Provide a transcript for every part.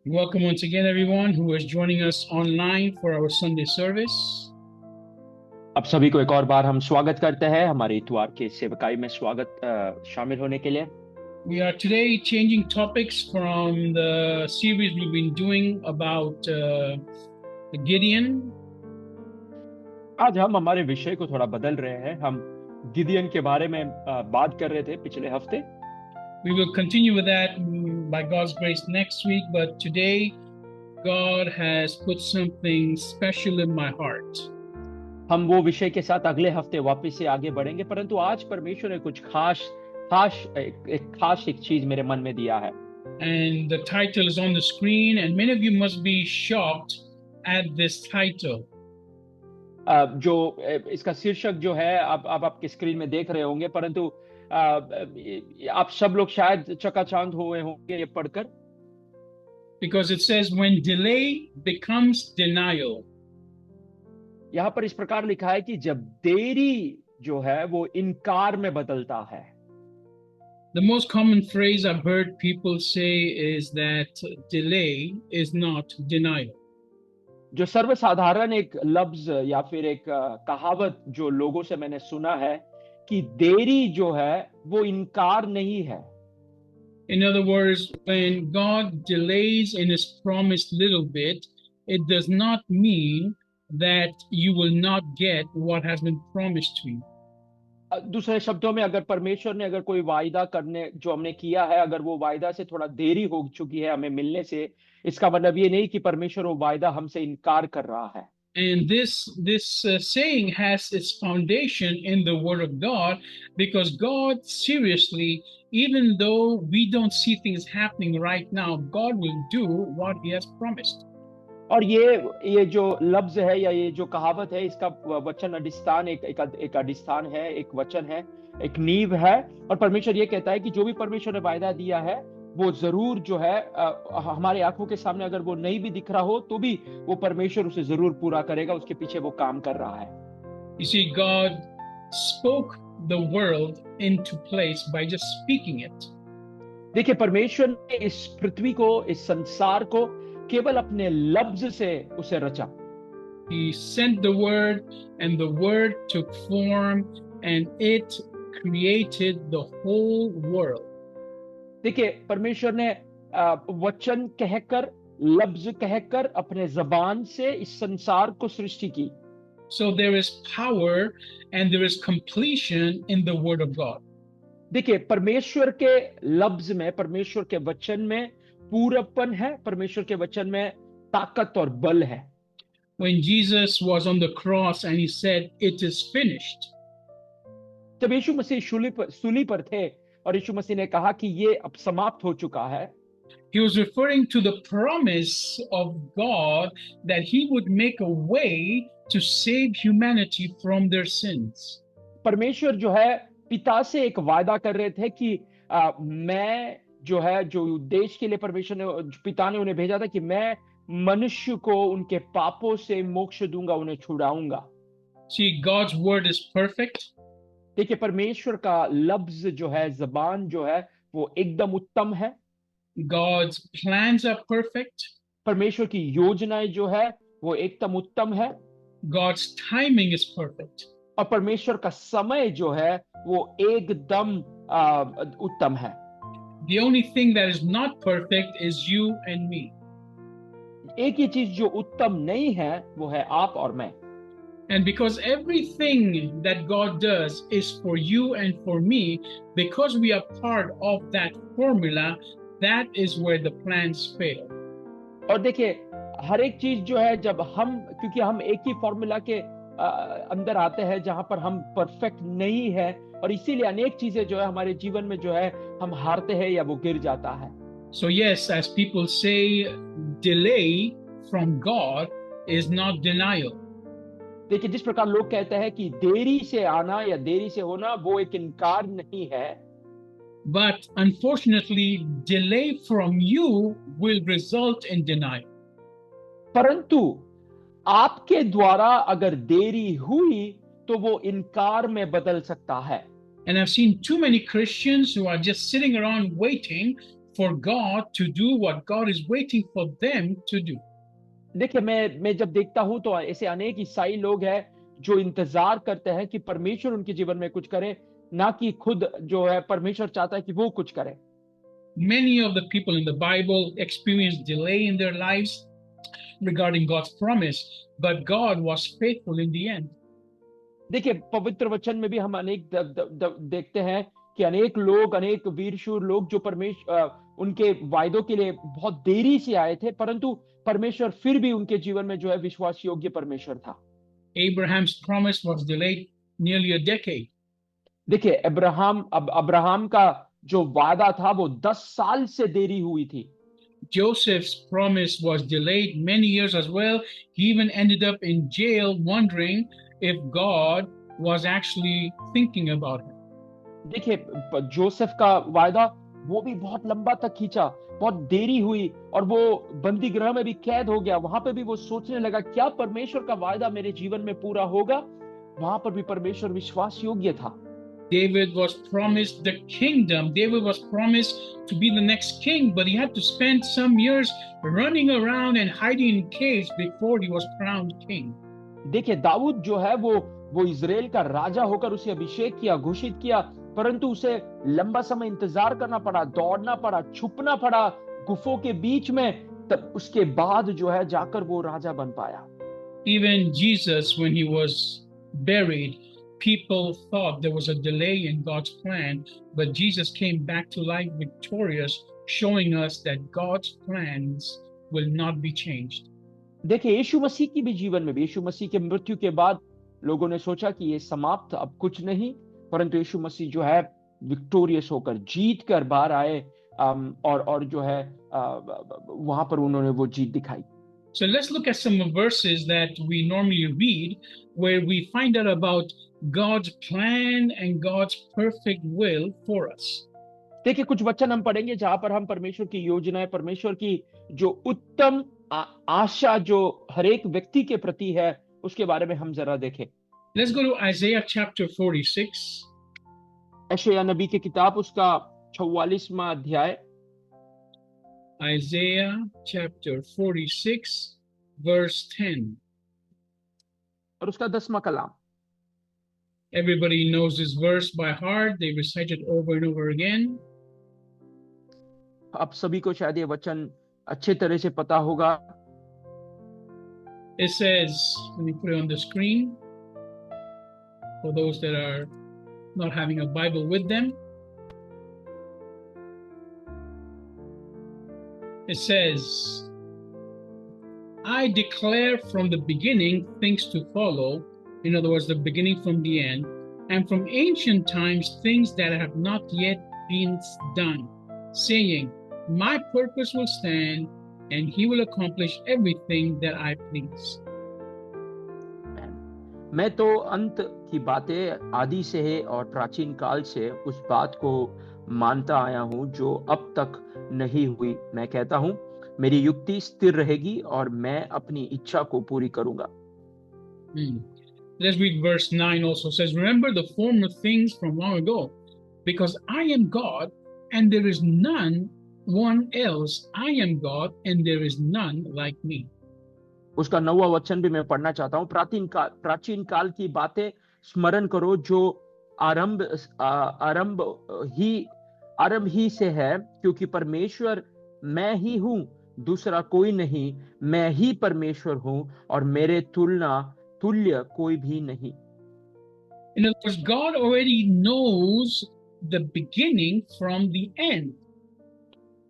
Welcome once again, everyone who is joining us online for our Sunday service. अब सभी को एक और बार हम स्वागत करते हैं हमारे इतवार के सेवकाई में शामिल होने के लिए। We are today changing topics from the series we've been doing about Gideon. आज हम हमारे विषय को थोड़ा बदल रहे हैं। हम गिदियन के बारे में बात कर रहे थे पिछले हफ्ते। We will continue with that by God's grace next week, but today God has put something special in my heart. हम वो विषय के साथ अगले हफ्ते वापस से आगे बढ़ेंगे, परंतु आज परमेश्वर ने कुछ खास एक चीज मेरे मन में दिया है। And the title is on the screen, and many of you must be shocked at this title. जो इसका शीर्षक जो है आप आपके स्क्रीन में देख रहे होंगे, परंतु आप सब लोग शायद चकाचौंध हुए होंगे ये पढ़कर। Because it says when delay becomes denial. यहाँ पर इस प्रकार लिखा है कि जब देरी जो है वो इनकार में बदलता है। The most common phrase I've heard people say is that delay is not denial. जो सर्वसाधारण एक लफ्ज या फिर एक कहावत जो लोगों से मैंने सुना है कि देरी जो है वो इनकार नहीं है। In other words, when God delays in his promise little bit, it does not mean that you will not get what has been promised to you. दूसरे शब्दों में, अगर परमेश्वर ने अगर कोई वायदा करने जो हमने किया है, अगर वो वायदा से थोड़ा देरी हो चुकी है हमें मिलने से, इसका मतलब ये नहीं कि परमेश्वर वो वायदा हमसे इनकार कर रहा है। And this saying has its foundation in the Word of God, because God seriously, even though we don't see things happening right now, God will do what He has promised. और ये जो लफ्ज है या ये जो कहावत है, इसका वचन अडिस्थान एक अडिस्थान है, एक वचन है, एक नींव है। और परमेश्वर ये कहता है कि जो भी परमेश्वर ने वायदा दिया है वो जरूर जो है हमारे आंखों के सामने अगर वो नहीं भी दिख रहा हो तो भी वो परमेश्वर उसे जरूर पूरा करेगा, उसके पीछे वो काम कर रहा है। You see, God spoke the world into place by just speaking it. देखिए, परमेश्वर ने इस पृथ्वी को, इस संसार को केवल अपने लफ्ज से उसे रचा। He sent the word and the word took form and it created the whole world. देखिए, परमेश्वर ने वचन कहकर, लफ्ज कहकर अपने जबान से इस संसार को सृष्टि की। So there is power and there is completion in the word of God. देखिए, परमेश्वर के लफ्ज में, परमेश्वर के वचन में पूरापन है, परमेश्वर के वचन में ताकत और बल है। When Jesus was on the cross and he said, "It is finished." जब यीशु मसीह सूली पर थे और यीशु मसीह ने कहा कि ये अब समाप्त हो चुका है, He was referring to the promise of God that he would make a way to save humanity from their sins. परमेश्वर जो है पिता से एक वायदा कर रहे थे कि मैं जो है, जो उद्देश्य के लिए परमेश्वर ने, पिता ने उन्हें भेजा था कि मैं मनुष्य को उनके पापों से मोक्ष दूंगा, उन्हें छुड़ाऊंगा। See, God's word is perfect. देखिए, परमेश्वर का लफ्ज जो है, जबान जो है, वो एकदम उत्तम है। God's plans are perfect. परमेश्वर की योजनाएं जो है वो एकदम उत्तम है। God's timing is perfect. और परमेश्वर का समय जो है वो एकदम उत्तम है। The only thing that is not perfect is you and me. एक ही चीज जो उत्तम नहीं है वो है आप और मैं। And because everything that God does is for you and for me, because we are part of that formula, that is where the plans fail. और देखिए, हर एक चीज जो है, जब हम, क्योंकि हम एक ही फॉर्मूला के अंदर आते हैं जहां पर हम परफेक्ट नहीं है, और इसीलिए अनेक चीजें जो है हमारे जीवन में जो है हम हारते हैं या वो गिर जाता है। So yes, as people say, delay from God is not denial. देखिए, जिस प्रकार लोग कहते हैं कि देरी से आना या देरी से होना वो एक इनकार नहीं है, but unfortunately, delay from you will result in denial. परंतु आपके द्वारा अगर देरी हुई तो वो इनकार में बदल सकता है। And I've seen too many Christians who are just sitting around waiting for God to do what God is waiting for them to do. देखिए, मैं जब देखता हूं तो ऐसे अनेक ईसाई लोग हैं जो इंतजार करते हैं कि परमेश्वर उनके जीवन में कुछ करे, ना कि खुद जो है परमेश्वर चाहता है कि वो कुछ करे। Many of the people in the Bible experienced delay in their lives regarding God's promise, but God was faithful in the end. देखिए, पवित्र वचन में भी हम अनेक देखते हैं कि अनेक लोग, अनेक वीरशूर लोग जो उनके वायदों के लिए बहुत देरी से आए थे, परंतु परमेश्वर फिर भी उनके जीवन में जो है विश्वास योग्य परमेश्वर था। Abraham's promise was delayed nearly a decade. देखिए, अब्राहम का जो वादा था वो 10 साल से देरी हुई थी। Joseph's promise was delayed many years as well. He even ended up in jail wondering if God was actually thinking about him. देखिए, जोसेफ का वायदा वो भी बहुत लंबा तक खींचा, बहुत देरी हुई और वो बंदी गृह में भी कैद हो गया। वहां पे भी वो सोचने लगा क्या परमेश्वर का वायदा मेरे जीवन में पूरा होगा। वहां पर भी परमेश्वर विश्वास योग्य था। David was promised the kingdom. David was promised to be the next king, but he had to spend some years running around and hiding in caves before he was crowned king. देखिए, दाऊद जो है वो Israel का राजा होकर उसे अभिषेक किया, घोषित किया, परंतु उसे लंबा समय इंतजार करना पड़ा, दौड़ना पड़ा, छुपना पड़ा गुफों के बीच में, तब उसके बाद जो है जाकर वो राजा बन पाया। Even Jesus, when he was buried, people thought there was a delay in God's plan, but Jesus came back to life victorious, showing us that God's plans will not be changed. देखिए, यीशु मसीह की भी जीवन में भी, यीशु मसीह के मृत्यु के बाद लोगों ने सोचा कि ये समाप्त, अब कुछ नहीं, परंतु यीशु मसीह जो है विक्टोरियस होकर जीत कर बाहर आए, और जो है वहां पर उन्होंने वो जीत दिखाई। So let's look at some verses that we normally read where we find out about God's plan and God's perfect will for us. देखिए, कुछ वचन हम पढ़ेंगे जहां पर हम परमेश्वर की योजनाएं, परमेश्वर की जो उत्तम आशा जो हर एक व्यक्ति के प्रति है, उसके बारे में हम जरा देखें। Let's go to Isaiah chapter 46. यशायाह नबी की किताब, उसका 44वां अध्याय। Isaiah chapter 46 verse 10. और उसका 10वां कलाम। Everybody knows this verse by heart. They recite it over and over again. आप सभी को शायद ये वचन अच्छे तरह से पता होगा। It says, let me put it on the screen for those that are not having a Bible with them. It says, I declare from the beginning things to follow, in other words, the beginning from the end, and from ancient times things that have not yet been done, saying, my purpose will stand, and he will accomplish everything that I please. मैं तो अंत की बातें आदि से है और प्राचीन काल से उस बात को मानता आया हूं जो अब तक नहीं हुई। मैं कहता हूं मेरी युक्ति स्थिर रहेगी और मैं अपनी इच्छा को पूरी करूंगा। Let's read verse 9 also. It says, remember the former things from long ago, because I am God and there is none one else. I am God and there is none like me. उसका 9वां वचन भी मैं पढ़ना चाहता हूं। प्राचीन काल की बातें स्मरण करो जो आरंभ ही से है, क्योंकि परमेश्वर मैं ही हूं, दूसरा कोई नहीं, मैं ही परमेश्वर हूं और मेरे तुल्य कोई भी नहीं। In other words, God already knows the beginning from the end.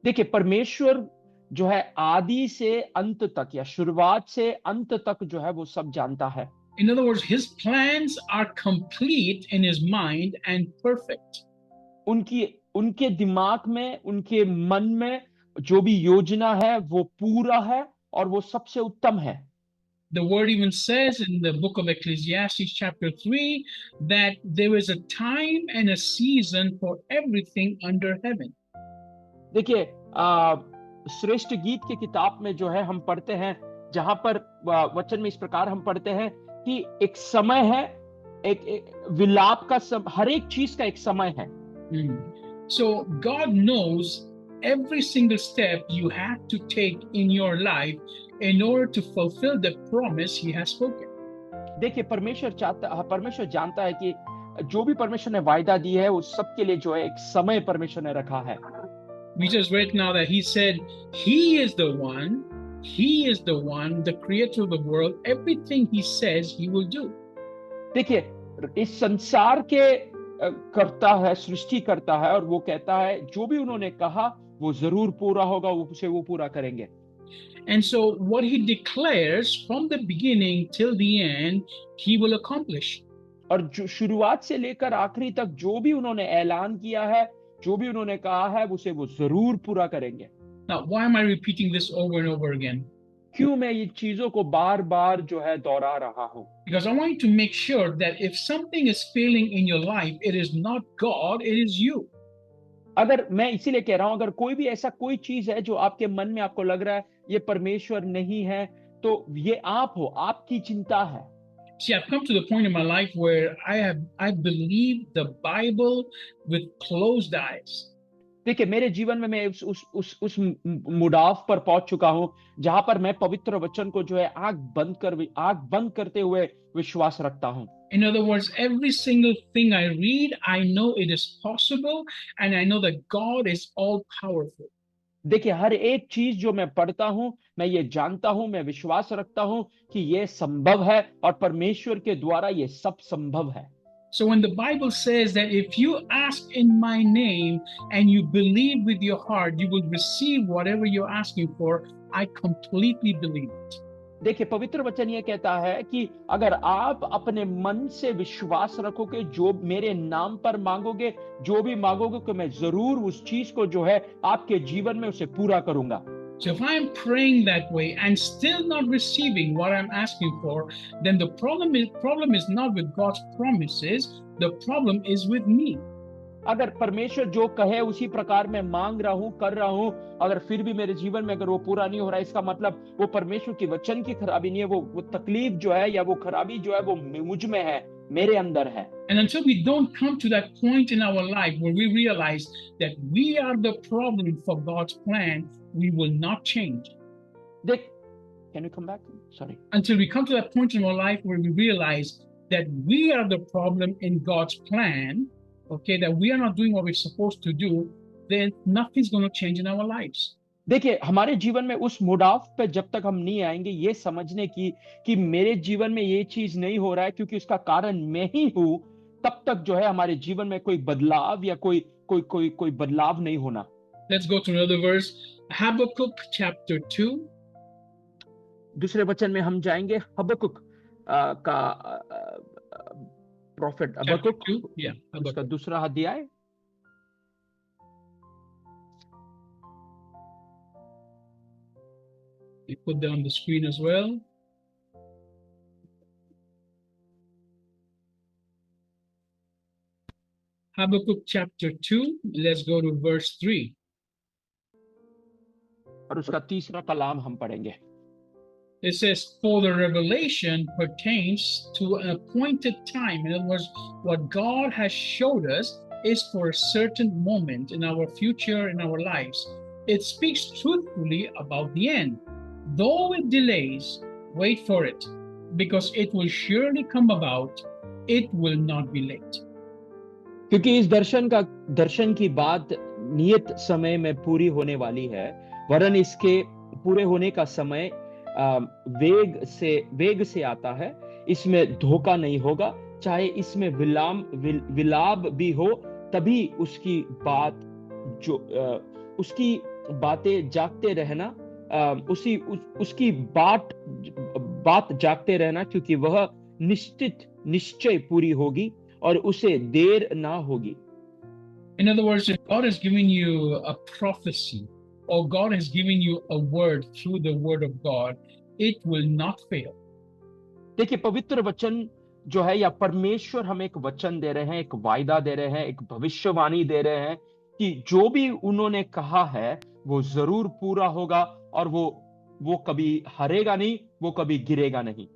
देखिए, परमेश्वर जो है आदि से अंत तक या शुरुआत से अंत तक जो है वो सब जानता है। In other words, his plans are complete in his mind and perfect. उनके दिमाग में, उनके मन में जो भी योजना है वो पूरा है और वो सबसे उत्तम है। The word even says in the book of Ecclesiastes chapter 3 that there is a time and a season for everything under heaven. देखिए, श्रेष्ठ गीत की किताब में जो है हम पढ़ते हैं, जहां पर वचन में इस प्रकार हम पढ़ते हैं कि एक समय है, एक विलाप का हर एक चीज का एक समय है। So God knows every single step you have to take in your life in order to fulfill the promise he has spoken. देखिए परमेश्वर जानता है कि जो भी परमेश्वर ने वायदा दी है वो सबके लिए जो है एक समय परमेश्वर ने रखा है। We just read now that he said he is the one, the creator of the world. Everything he says he will do. देखिए इस संसार के करता है, सृष्टि करता है, और वो कहता है जो भी उन्होंने कहा वो जरूर पूरा होगा, वो पूरा करेंगे। And so what he declares from the beginning till the end, he will accomplish. और जो शुरुआत से लेकर आखिरी तक जो भी उन्होंने ऐलान किया है, जो भी उन्होंने कहा है, उसे वो जरूर पूरा करेंगे। Now, why am I repeating this over and over again? क्यों मैं ये चीजों को बार बार जो है दोहरा रहा हूं? Because I want you to make sure that if something is failing in your life, it is not God, it is you. अगर मैं इसीलिए कह रहा हूं, अगर कोई भी ऐसा कोई चीज है जो आपके मन में आपको लग रहा है ये परमेश्वर नहीं है, तो ये आप हो, आपकी चिंता है। See, I've come to the point in my life where I believe the Bible with closed eyes. देखिए मेरे जीवन में मैं उस मुड़ाव पर पहुंच चुका हूं जहां पर मैं पवित्र वचन को जो है आंख बंद करते हुए विश्वास रखता हूं। In other words, every single thing I read, I know it is possible, and I know that God is all powerful. देखिए हर एक चीज जो मैं पढ़ता हूं, मैं ये जानता हूं, मैं विश्वास रखता हूं कि ये संभव है और परमेश्वर के द्वारा ये सब संभव है। So when the Bible says that if you ask in my name and you believe with your heart, you will receive whatever you're asking for, I completely believe it. देखिए पवित्र वचन ये कहता है कि अगर आप अपने मन से विश्वास रखोगे, जो मेरे नाम पर मांगोगे, जो भी मांगोगे, कि मैं जरूर उस चीज को जो है आपके जीवन में उसे पूरा करूंगा। So if I'm praying that way and still not receiving what I'm asking for, then the problem is not with God's promises, the problem is with me. अगर परमेश्वर जो कहे उसी प्रकार मैं मांग रहा हूं, कर रहा हूं, अगर फिर भी मेरे जीवन में अगर वो पूरा नहीं हो रहा है, इसका मतलब वो परमेश्वर की वचन की खराबी नहीं है, वो तकलीफ जो है या वो खराबी जो है वो मुझ में है, मेरे अंदर है। And until we don't come to that point in our life where we realize that we are the problem for God's plan, we will not change. Can you come back? Sorry. Until we come to that point in our life where we realize that we are the problem in God's plan, okay, that we are not doing what we're supposed to do, then nothing's going to change in our lives. देखिए हमारे जीवन में उस मुड़ाव पे जब तक हम नहीं आएंगे ये समझने की कि मेरे जीवन में ये चीज नहीं हो रहा है क्योंकि उसका कारण मैं ही हूं, तब तक जो है हमारे जीवन में कोई बदलाव या कोई बदलाव नहीं होना। Let's go to another verse, Habakkuk chapter 2. दूसरे वचन में हम जाएंगे, हबक्कुक का प्रॉफिट हबक्कुक, उसका दूसरा अध्याय। We put that on the screen as well. Habakkuk chapter 2, let's go to verse 3. और उसका तीसरा कलाम हम पढ़ेंगे। It says, for the revelation pertains to an appointed time. In other words, what God has showed us is for a certain moment in our future, in our lives. It speaks truthfully about the end. Though it delays, wait for it, because it will surely come about. It will not be late. क्योंकि इस दर्शन की बात नियत समय में पूरी होने वाली है, वरन इसके पूरे होने का समय वेग से आता है। इसमें धोखा नहीं होगा, चाहे इसमें विलाप भी हो, तभी उसकी बातें जागते रहना, उसकी बात जागते रहना, क्योंकि वह निश्चय पूरी होगी और उसे देर ना होगी। In other words, if God has given you a prophecy or God has given you a word through the word of God, it will not fail. देखिए पवित्र वचन जो है या परमेश्वर हमें एक वचन दे रहे हैं, एक वायदा दे रहे हैं, एक भविष्यवाणी दे रहे हैं कि जो भी उन्होंने कहा है वो जरूर पूरा होगा और वो कभी हारेगा नहीं, वो कभी गिरेगा नहीं।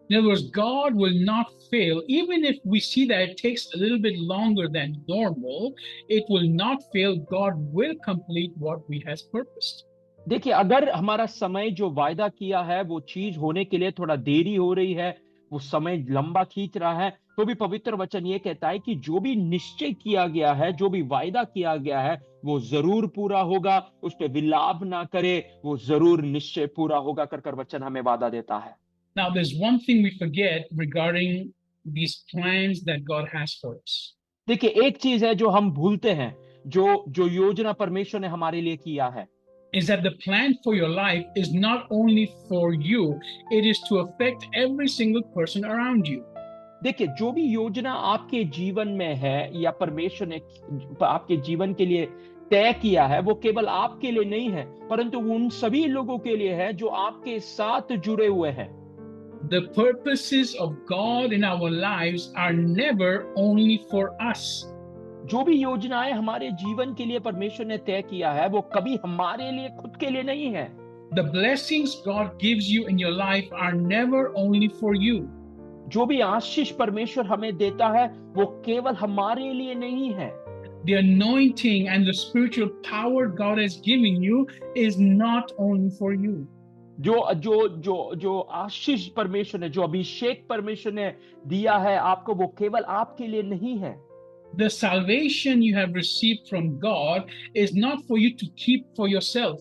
In other words, God will not fail. Even if we see that it takes a little bit longer than normal, it will not fail. God will complete what we has purposed. देखिए, अगर हमारा समय जो वायदा किया है वो चीज होने के लिए थोड़ा देरी हो रही है, वो समय लंबा खींच रहा है, तो भी पवित्र वचन ये कहता है कि जो भी निश्चय किया गया है, जो भी वायदा किया गया है, वो जरूर पूरा होगा। उस पे विलाप ना करे, वो जरूर निश्चय पूरा होगा कर कर वचन हमें वादा देता है। Now, there's one thing we forget regarding these plans that God has for us. देखिए, एक चीज है जो हम भूलते हैं, जो जो योजना परमेश्वर ने हमारे लिए किया है, Is that the plan for your life is not only for you, it is to affect every single person around you. देखिए, जो भी योजना आपके जीवन में है या परमेश्वर ने आपके जीवन के लिए तय किया है, वो केवल आपके लिए नहीं है, परंतु वो उन सभी लोगों के लिए है जो आपके साथ जुड़े हुए हैं। The purposes of God in our lives are never only for us. जो भी योजनाएं हमारे जीवन के लिए परमेश्वर ने तय किया है, वो कभी हमारे लिए खुद के लिए नहीं है। The blessings God gives you in your life are never only for you. जो भी आशीष परमेश्वर हमें देता है, वो केवल हमारे लिए नहीं है। The anointing and the spiritual power God has given you is not only for you. जो जो जो जो आशीष परमेश्वर ने, जो अभिषेक परमेश्वर ने दिया है आपको, वो केवल आपके लिए नहीं है। The salvation you have received from God is not for you to keep for yourself.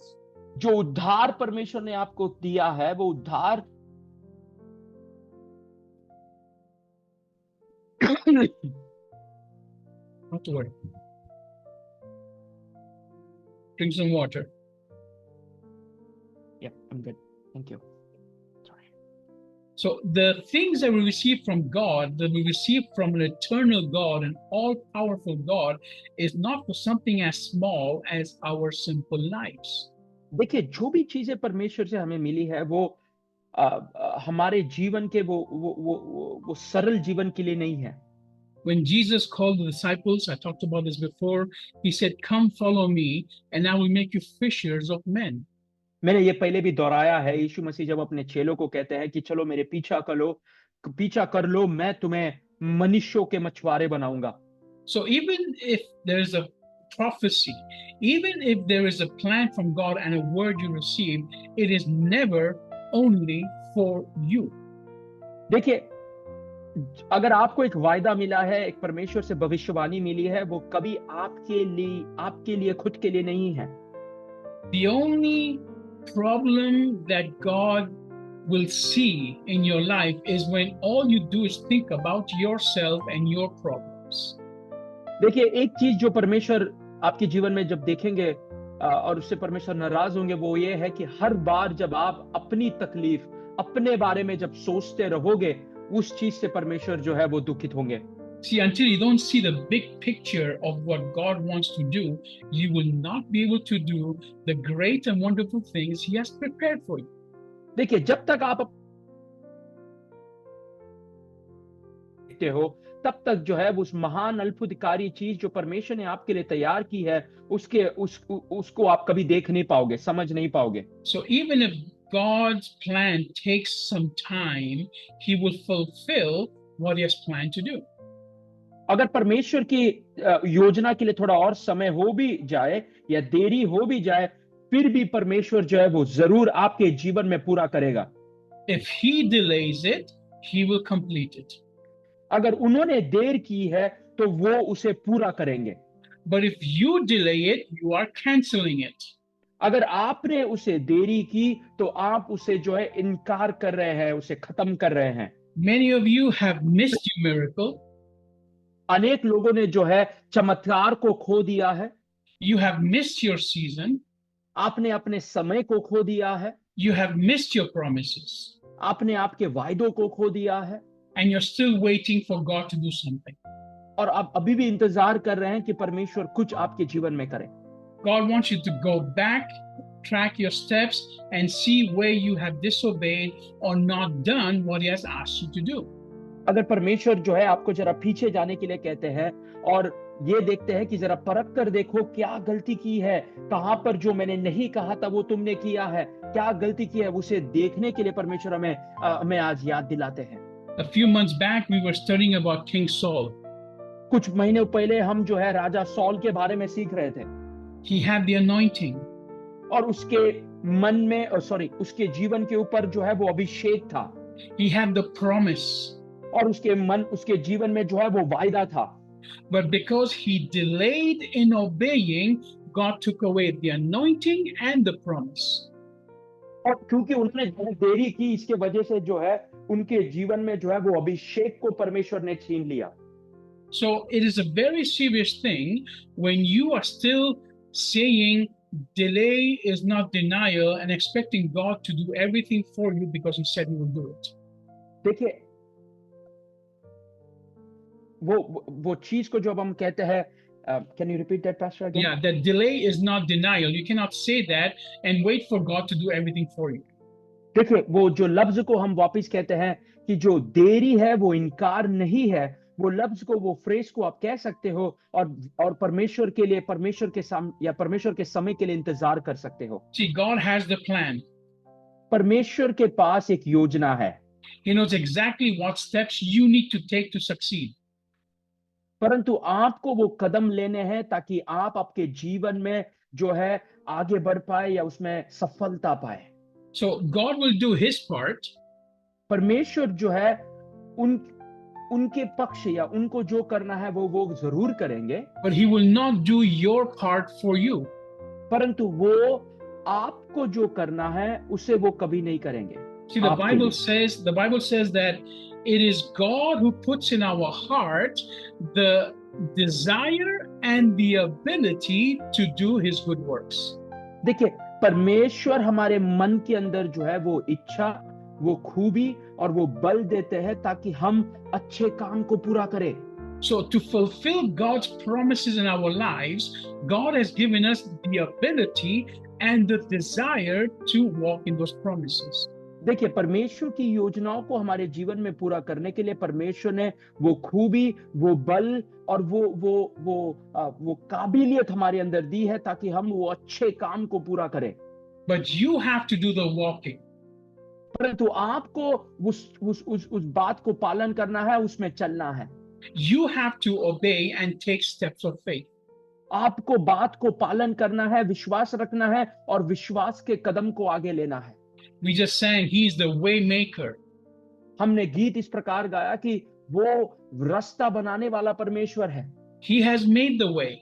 जो उद्धार परमेश्वर ने आपको दिया है, वो उद्धार Not to worry. Drink some water. Yeah, I'm good. Thank you. Sorry. So the things that we receive from God, that we receive from an eternal God, an all-powerful God, is not for something as small as our simple lives. देखिए, जो भी चीजें परमेश्वर से हमें मिली है, वो हमारे जीवन के वो सरल जीवन के लिए नहीं है। When Jesus called the disciples, I talked about this before, he said, "Come follow me, and I will make you fishers of men." मैंने ये पहले भी दोहराया है, यीशु मसीह जब अपने चेलों को कहते हैं कि चलो मेरे पीछा कर लो, मैं तुम्हें मनुष्यों के मछुआरे बनाऊंगा। So even if there is a prophecy, even if there is a plan from God and a word you receive, it is never only for you. देखिए, अगर आपको एक वायदा मिला है, एक परमेश्वर से भविष्यवाणी मिली है, वो कभी आपके लिए खुद के लिए नहीं है। The only problem that God will see in your life is when all you do is think about yourself and your problems. देखिए, एक चीज जो परमेश्वर आपके जीवन में जब देखेंगे और उससे परमेश्वर नाराज होंगे, वो ये है कि हर बार जब आप अपनी तकलीफ, अपने बारे में जब सोचते रहोगे, उस चीज से परमेश्वर जो है वो दुखित होंगे। See, until you don't see the big picture of what God wants to do, you will not be able to do the great and wonderful things He has prepared for you. देखिए, जब तक आप देखते हो, तब तक जो है उस महान अद्भुतकारी चीज जो परमेश्वर ने आपके लिए तैयार की है, उसको आप कभी देख नहीं पाओगे, समझ नहीं पाओगे। So even if God's plan takes some time, He will fulfill what He has planned to do. अगर परमेश्वर की योजना के लिए थोड़ा और समय हो भी जाए या देरी हो भी जाए, फिर भी परमेश्वर जो है वो जरूर आपके जीवन में पूरा करेगा। If He delays it, He will complete it. अगर उन्होंने देर की है, तो वो उसे पूरा करेंगे। But if you delay it, you are canceling it. अगर आपने उसे देरी की, तो आप उसे जो है इनकार कर रहे हैं, उसे खत्म कर रहे हैं। Many of you have missed your miracle. अनेक लोगों ने जो है चमत्कार को खो दिया है। You have missed your season. आपने अपने समय को खो दिया है। You have missed your promises. आपने आपके वायदों को खो दिया है। And you're still waiting for God to do something. और आप अभी भी इंतजार कर रहे हैं कि परमेश्वर कुछ आपके जीवन में करे। God wants you to go back, track your steps, and see where you have disobeyed or not done what He has asked you to do. अगर परमेश्वर जो है आपको जरा पीछे जाने के लिए कहते हैं और ये देखते हैं कि जरा परख कर देखो क्या गलती की है, कहां पर जो मैंने नहीं कहा था वो तुमने किया है, क्या गलती की है, उसे देखने के लिए परमेश्वर हमें आज याद दिलाते हैं। A few months back, we were studying about King Saul. कुछ महीने पहले हम जो है राजा सॉल के बारे में सीख रहे थे He had the anointing. और उसके मन में उसके जीवन के ऊपर जो है वो अभिषेक था He had the promise. और उसके जीवन में जो है वो वायदा था But because he delayed in obeying, God took away the anointing and the promise. और क्योंकि उन्होंने जो है देरी की इसके वजह से जो है उनके जीवन में जो है वो अभिषेक को परमेश्वर ने छीन लिया So it is a very serious thing when you are still saying delay is not denial and expecting God to do everything for you because he said he will do it. देखिए वो चीज को जब हम कहते हैं can you repeat that, Pastor, again? Yeah, that delay is not denial. You cannot say that and wait for God to do everything for you. देखिए वो जो लफ्ज को हम वापस कहते हैं कि जो देरी है वो इनकार नहीं है वो लफ्ज को वो फ्रेज को आप कह सकते हो और परमेश्वर के लिए परमेश्वर के समय के लिए इंतजार कर सकते हो See, God has the plan. परमेश्वर के पास एक योजना है He knows exactly what steps you need to take to succeed. परंतु आपको वो कदम लेने हैं ताकि आप आपके जीवन में जो है आगे बढ़ पाए या उसमें सफलता पाए So God will do his part. परमेश्वर जो है उनके पक्ष या उनको जो करना है वो जरूर करेंगे But he will not do your part for you. परंतु वो आपको जो करना है उसे वो कभी नहीं करेंगे See, the Bible says that it is God who puts in our heart the desire and the ability to do his good works. देखिए परमेश्वर हमारे मन के अंदर जो है वो इच्छा वो खूबी और वो बल देते हैं ताकि हम अच्छे काम को पूरा करें So to fulfill God's promises in our lives, God has given us the ability and the desire to walk in those promises. देखिए परमेश्वर की योजनाओं को हमारे जीवन में पूरा करने के लिए परमेश्वर ने वो खूबी वो बल और वो काबिलियत हमारे अंदर दी है ताकि हम वो अच्छे काम को पूरा करें But you have to do the walking. परंतु आपको उस बात को पालन करना है उसमें चलना है You have to obey and take steps of faith. आपको बात को पालन करना है विश्वास रखना है और विश्वास के कदम को आगे लेना है We just sang, He is the way maker. हमने गीत इस प्रकार गाया कि वो रास्ता बनाने वाला परमेश्वर है He has made the way.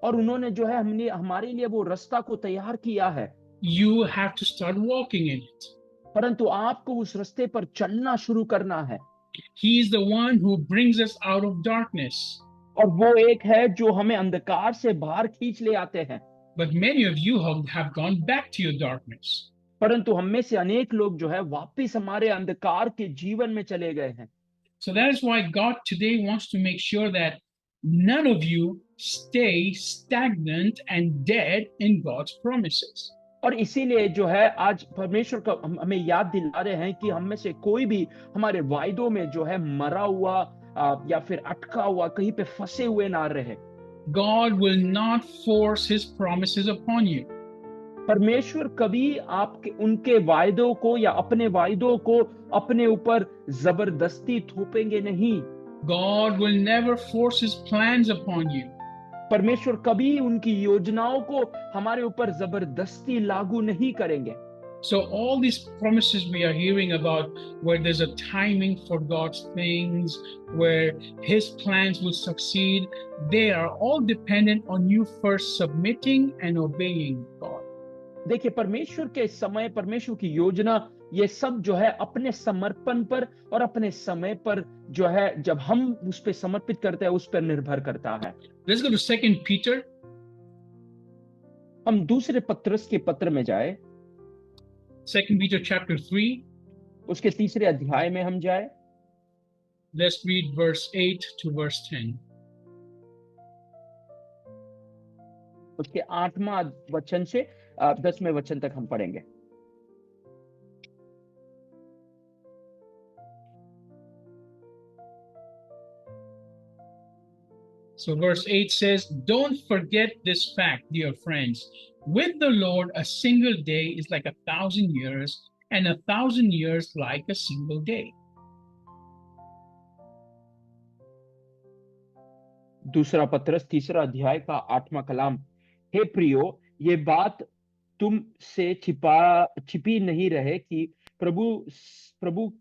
और उन्होंने जो है हमने हमारे लिए वो रास्ता को तैयार किया है You have to start walking in it. परंतु आपको उस रास्ते पर चलना शुरू करना है He is the one who brings us out of darkness. और वो एक है जो हमें अंधकार से बाहर खींच ले आते हैं But many of you have gone back to your darkness. परंतु हम में से अनेक लोग जो है वापस हमारे अंधकार के जीवन में चले गए हैं So that is why God today wants to make sure that none of you stay stagnant and dead in God's promises. और इसीलिए जो है आज परमेश्वर का हमें याद दिला रहे हैं कि हम में से कोई भी हमारे वायदों में जो है मरा हुआ या फिर अटका हुआ कहीं पे फंसे हुए ना रहे God will not force his promises upon you. परमेश्वर कभी आपके उनके वायदों को या अपने वायदों को अपने ऊपर जबरदस्ती थोपेंगे नहीं God will never force his plans upon you. परमेश्वर कभी उनकी योजनाओं को हमारे ऊपर जबरदस्ती लागू नहीं करेंगे So all these promises we are hearing about, where there's a timing for God's things, where his plans will succeed, they are all dependent on you first submitting and obeying God. देखिए परमेश्वर के समय परमेश्वर की योजना ये सब जो है अपने समर्पण पर और अपने समय पर जो है जब हम उस पर समर्पित करते हैं उस पर निर्भर करता है Let's go to 2 Peter. हम दूसरे पत्रस के पत्र में जाए 2 Peter chapter 3. उसके तीसरे अध्याय में हम जाए Let's read verse 8 to verse 10. उसके 8वां वचन से 10वें वचन तक हम पढ़ेंगे So verse 8 says, don't forget this fact, dear friends. With the Lord, a single day is like 1,000 years, and 1,000 years like a single day. दूसरा पत्रस तीसरा अध्याय का 8वां कलाम। हे प्रियो, ये बात तुम से छिपी नहीं रहे कि प्रभु प्रभु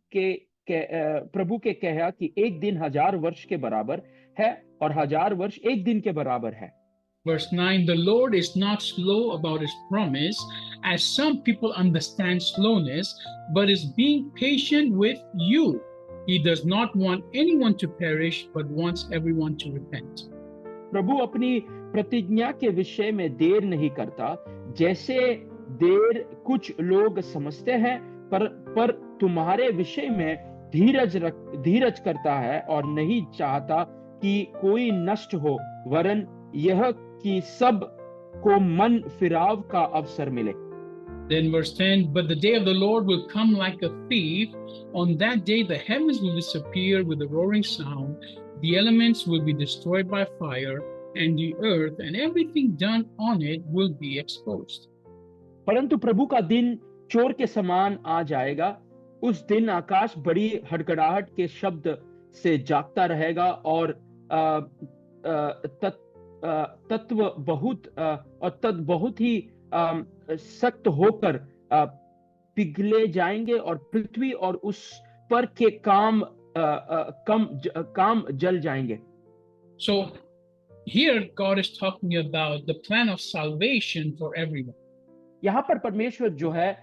प्रभु के कहा कि एक दिन 1000 वर्ष के बराबर है और 1000 वर्ष एक दिन के बराबर है। Verse 9, the Lord is not slow about his promise, as some people understand slowness, but is being patient with you. He does not want anyone to perish, but wants everyone to repent. प्रभु अपनी प्रतिज्ञा के विषय में देर नहीं करता, जैसे देर कुछ लोग समझते हैं, पर तुम्हारे विषय में धीरज करता है और नहीं चाहता कि कोई नष्ट हो, वरन यह कि सब को मन फिराव का अवसर मिले। Then verse 10, but the day of the Lord will come like a thief. On that day the heavens will disappear with a roaring sound, the elements will be destroyed by fire, and the earth and everything done on it will be exposed. परंतु प्रभु का दिन चोर के समान आ जाएगा। उस दिन आकाश बड़ी हड़कड़ाहट के शब्द से जागता रहेगा और तत्व बहुत ही सख्त होकर पिघले जाएंगे और पृथ्वी और उस पर के काम जल जाएंगे। So here God is talking about the plan of salvation for everyone. यहाँ पर परमेश्वर जो है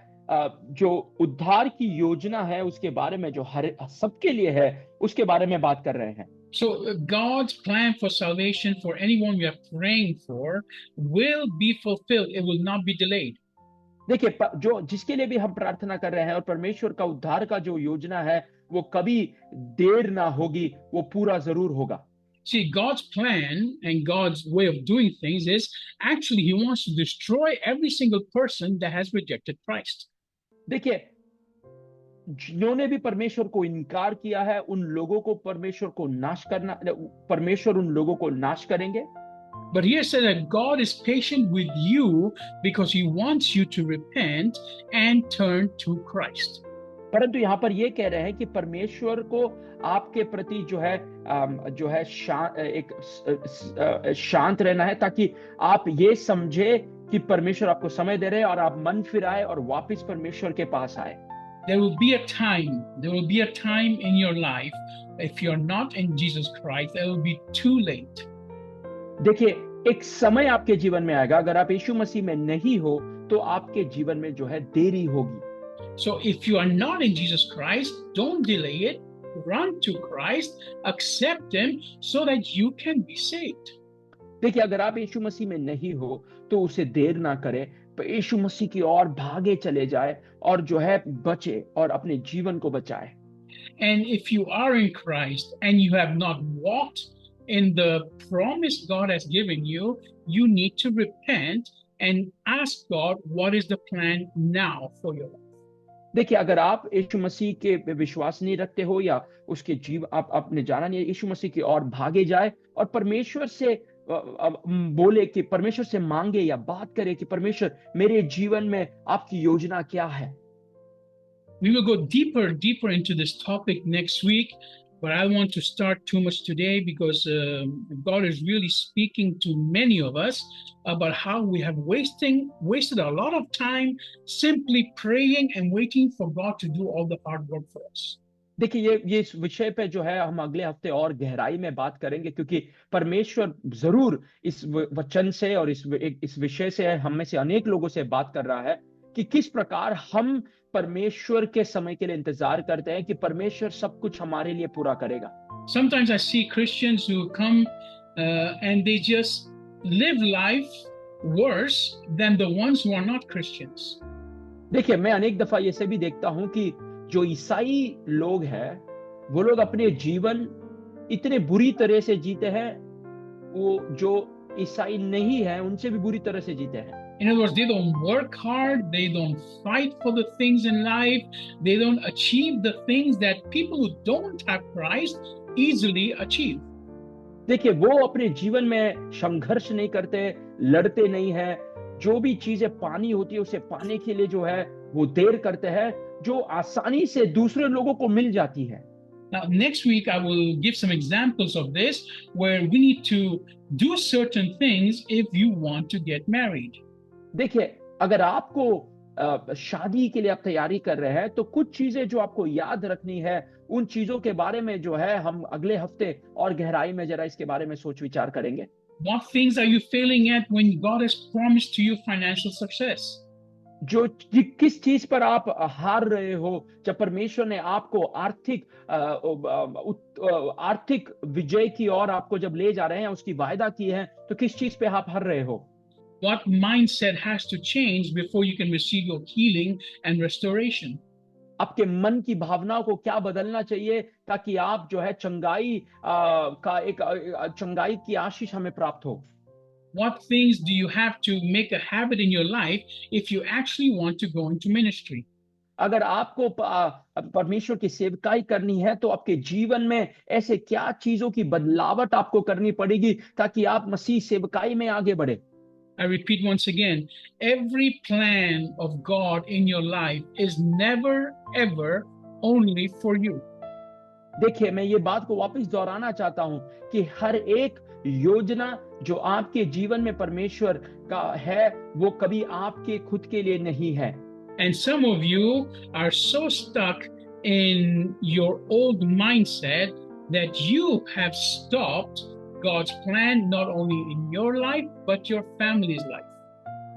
जो उद्धार की योजना है उसके बारे में, जो हर सबके लिए है, उसके बारे में बात कर रहे हैं। So God's plan for salvation for anyone we are praying for will be fulfilled. It will not be delayed. देखिए, जो जिसके लिए भी हम प्रार्थना कर रहे हैं और परमेश्वर का उद्धार का जो योजना है वो कभी देर ना होगी, वो पूरा जरूर होगा। See, God's plan and God's way of doing things is actually He wants to destroy every single person that has rejected Christ. देखिए, जिन्होंने भी परमेश्वर को इनकार किया है उन लोगों को परमेश्वर उन लोगों को नाश करेंगे। But here said that God is patient with you because He wants you to repent and turn to Christ. परंतु यहाँ पर ये कह रहे हैं कि परमेश्वर को आपके प्रति जो है शांत रहना है, ताकि आप ये समझे कि परमेश्वर आपको समय दे रहे हैं और आप मन फिराए और वापस परमेश्वर के पास आए। There will be a time in your life, if you're not in Jesus Christ, it will be too late. देखिए, एक समय आपके जीवन में आएगा, अगर आप यीशु मसीह में नहीं हो तो आपके जीवन में जो है देरी होगी। So if you are not in Jesus Christ, don't delay it. Run to Christ, accept Him so that you can be saved. देखिए, अगर आप यीशु मसीह में नहीं हो तो उसे देर ना करें, पर यीशु मसीह की ओर भागे चले जाए और जो है बचे और अपने जीवन को बचाए। And if you are in Christ and you have not walked in the promise God has given you, you need to repent and ask God what is the plan now for your life. देखिए, अगर आप यीशु मसीह के विश्वास नहीं रखते हो या उसके आप आपने जाना नहीं है, यीशु मसीह की ओर भागे जाए और परमेश्वर से बोले कि परमेश्वर से मांगे या बात करे कि परमेश्वर मेरे जीवन में आपकी योजना क्या है। We will go deeper into this topic next week, but I want to start too much today because God is really speaking to many of us about how we have wasted a lot of time simply praying and waiting for God to do all the hard work for us. देखिए, ये इस विषय पे जो है हम अगले हफ्ते और गहराई में बात करेंगे, क्योंकि परमेश्वर जरूर इस वचन से और इस विषय से हम में से अनेक लोगों से बात कर रहा है कि किस प्रकार हम परमेश्वर के समय के लिए इंतजार करते हैं कि परमेश्वर सब कुछ हमारे लिए पूरा करेगा। Sometimes I see Christians who come and they just live life worse than the ones who are not Christians. देखिए, मैं अनेक दफा ये से भी देखता हूं कि जो ईसाई लोग हैं वो लोग अपने जीवन इतने बुरी तरह से जीते हैं, वो जो ईसाई नहीं है उनसे भी बुरी तरह से जीते हैं। In other words, they don't work hard, they don't fight for the things in life, they don't achieve the things that people who don't have Christ easily achieve. देखिए, वो अपने जीवन में संघर्ष नहीं करते, लड़ते नहीं हैं, जो भी चीजें पानी होती है उसे पाने के लिए जो है वो देर करते हैं, जो आसानी से दूसरे लोगों को मिल जाती है। Now, next week, I will give some examples of this where we need to do certain things if you want to get married. देखिए, अगर आपको शादी के लिए आप तैयारी कर रहे हैं तो कुछ चीजें जो आपको याद रखनी है, उन चीजों के बारे में जो है हम अगले हफ्ते और गहराई में जरा इसके बारे में सोच विचार करेंगे। What things are you failing at when God has promised to you financial success? किस चीज पर आप हार रहे हो जब परमेश्वर ने आपको आर्थिक विजय की ओर आपको जब ले जा रहे हैं, उसकी वायदा की है, तो किस चीज पे आप हार रहे हो? What mindset has to change before you can receive your healing and restoration? आपके मन की भावनाओं को क्या बदलना चाहिए ताकि आप जो है चंगाई की आशीष हमें प्राप्त हो? What things do you have to make a habit in your life if you actually want to go into ministry? अगर आपको परमेश्वर की सेवकाई करनी है तो आपके जीवन में ऐसे क्या चीजों की बदलावट आपको करनी पड़ेगी ताकि आप मसीह सेवकाई में आगे बढ़े? I repeat once again, every plan of God in your life is never ever only for you. देखिए, मैं ये बात को वापस दोहराना चाहता हूं कि हर एक योजना जो आपके जीवन में परमेश्वर का है, वो कभी आपके खुद के लिए नहीं है। And some of you are so stuck in your old mindset that you have stopped God's plan not only in your life but your family's life.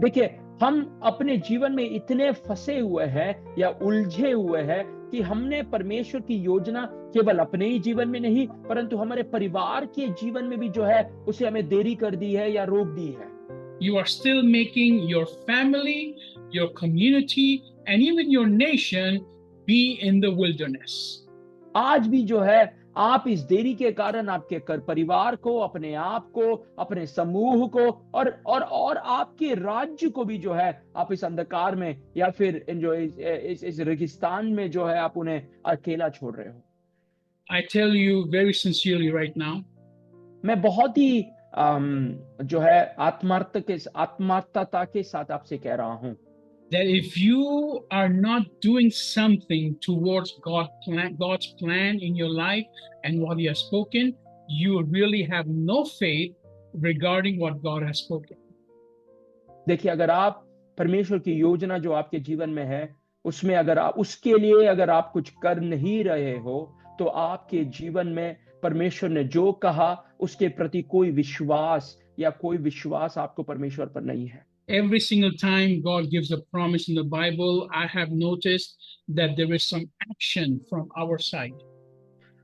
देखिए, हम अपने जीवन में इतने फंसे हुए हैं या उलझे हुए हैं कि हमने परमेश्वर की योजना केवल अपने ही जीवन में नहीं, परंतु हमारे परिवार के जीवन में भी जो है उसे हमें देरी कर दी है या रोक दी है। You are still making your family, your community, and even your nation be in the wilderness. आज भी जो है आप इस देरी के कारण आपके परिवार को, अपने आप को, अपने समूह को और आपके राज्य को भी जो है आप इस अंधकार में या फिर जो इस रेगिस्तान में जो है आप उन्हें अकेला छोड़ रहे हो। I tell you very sincerely right now, मैं बहुत ही जो है आत्मार्थता के साथ आपसे कह रहा हूं that if you are not doing something towards God's plan in your life and what He has spoken, you really have no faith regarding what God has spoken. देखिए, अगर आप परमेश्वर की योजना जो आपके जीवन में है, उसमें अगर आप उसके लिए अगर आप कुछ कर नहीं रहे हो, तो आपके जीवन में परमेश्वर ने जो कहा उसके प्रति कोई विश्वास आपको परमेश्वर पर नहीं है। Every single time God gives a promise in the Bible, I have noticed that there is some action from our side.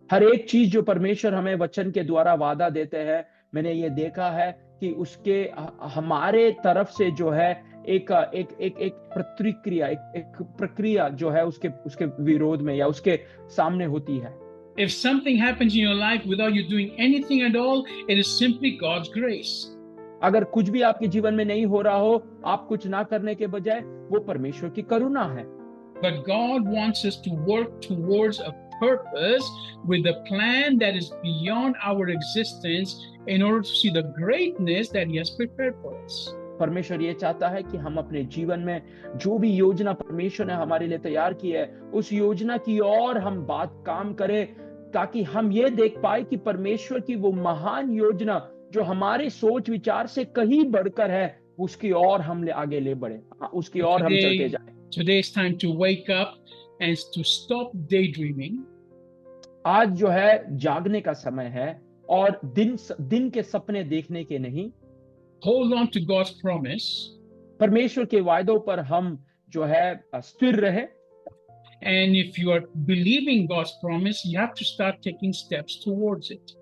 हर एक चीज जो परमेश्वर हमें वचन के द्वारा वादा देते हैं, मैंने ये देखा है कि उसके हमारे तरफ से जो है एक एक एक एक प्रतिक्रिया एक प्रक्रिया जो है उसके विरोध में या उसके सामने होती है। If something happens in your life without you doing anything at all, it is simply God's grace. अगर कुछ भी आपके जीवन में नहीं हो रहा हो, आप कुछ ना करने के बजाय, वो परमेश्वर की करुणा है। But God wants us to work towards a purpose with a plan that is beyond our existence in order to see the greatness that He has prepared for us. परमेश्वर ये चाहता है कि हम अपने जीवन में जो भी योजना परमेश्वर ने हमारे लिए तैयार की है, उस योजना की ओर हम काम करें, ताकि हम ये देख पाए कि परमेश्वर की वो महान योजना जो हमारे सोच विचार से कहीं बढ़कर है, उसकी ओर हम आगे ले बढ़े, उसकी ओर हम चलते जाएं। Today is time to wake up and to stop daydreaming. आज जो है जागने का समय है और दिन के सपने देखने के नहीं। Hold on to God's promise. परमेश्वर के वायदों पर हम जो है स्थिर रहे। And if you are believing God's promise, you have to start taking steps towards it.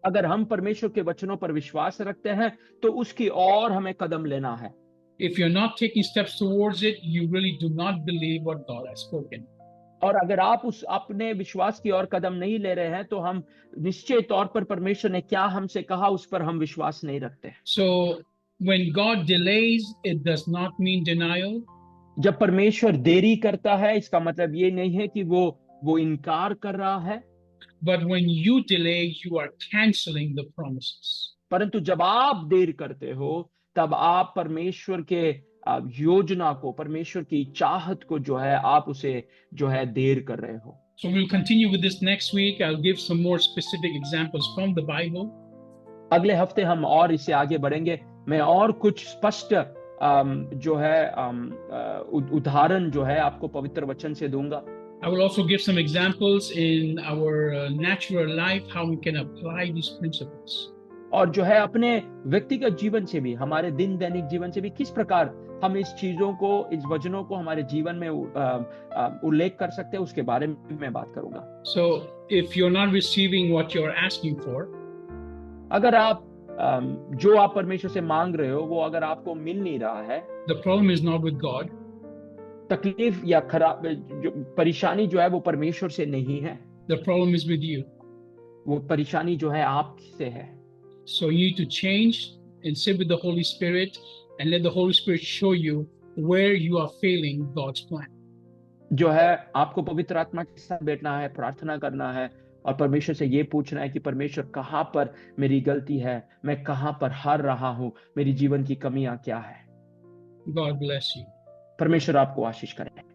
अगर हम परमेश्वर के वचनों पर विश्वास रखते हैं तो उसकी ओर हमें कदम लेना है। If you're not taking steps towards it, you really do not believe what God has spoken. और अगर आप उस अपने विश्वास की ओर कदम नहीं ले रहे हैं तो हम निश्चय तौर पर परमेश्वर ने क्या हमसे कहा उस पर हम विश्वास नहीं रखते। So when God delays, it does not mean denial. जब परमेश्वर देरी करता है, इसका मतलब ये नहीं है कि वो इनकार कर रहा है। But when you delay, you are canceling the promises. परंतु जब आप देर करते हो, तब आप परमेश्वर के योजना को, परमेश्वर की चाहत को जो है आप उसे जो है देर कर रहे हो। So we'll continue with this next week. I'll give some more specific examples from the Bible. अगले हफ्ते हम और इससे आगे बढ़ेंगे। मैं और कुछ स्पष्ट जो है उदाहरण जो है आपको पवित्र वचन से दूंगा। I will also give some examples in our natural life, how we can apply these principles. और जो है अपने व्यक्तिगत जीवन से भी, हमारे दिन दैनिक जीवन से भी किस प्रकार हम इस चीजों को, इस वचनों को हमारे जीवन में उल्लेख कर सकते हैं, उसके बारे में मैं बात करूंगा। So if you're not receiving what you're asking for, अगर आप जो आप परमेश्वर से मांग रहे हो वो अगर आपको मिल नहीं रहा है, the problem is not with God. तकलीफ या खराब जो परेशानी जो है वो परमेश्वर से नहीं है, The problem is with you. वो परेशानी जो है आपसे है। So you need to change and sit with the Holy Spirit and let the Holy Spirit show you where you are failing God's plan. जो है आपको पवित्र आत्मा के साथ बैठना है, प्रार्थना करना है और परमेश्वर से ये पूछना है कि परमेश्वर कहाँ पर मेरी गलती है, मैं कहाँ पर हार रहा हूँ, मेरी जीवन की कमियां क्या है। God bless you. परमेश्वर आपको आशीष करे।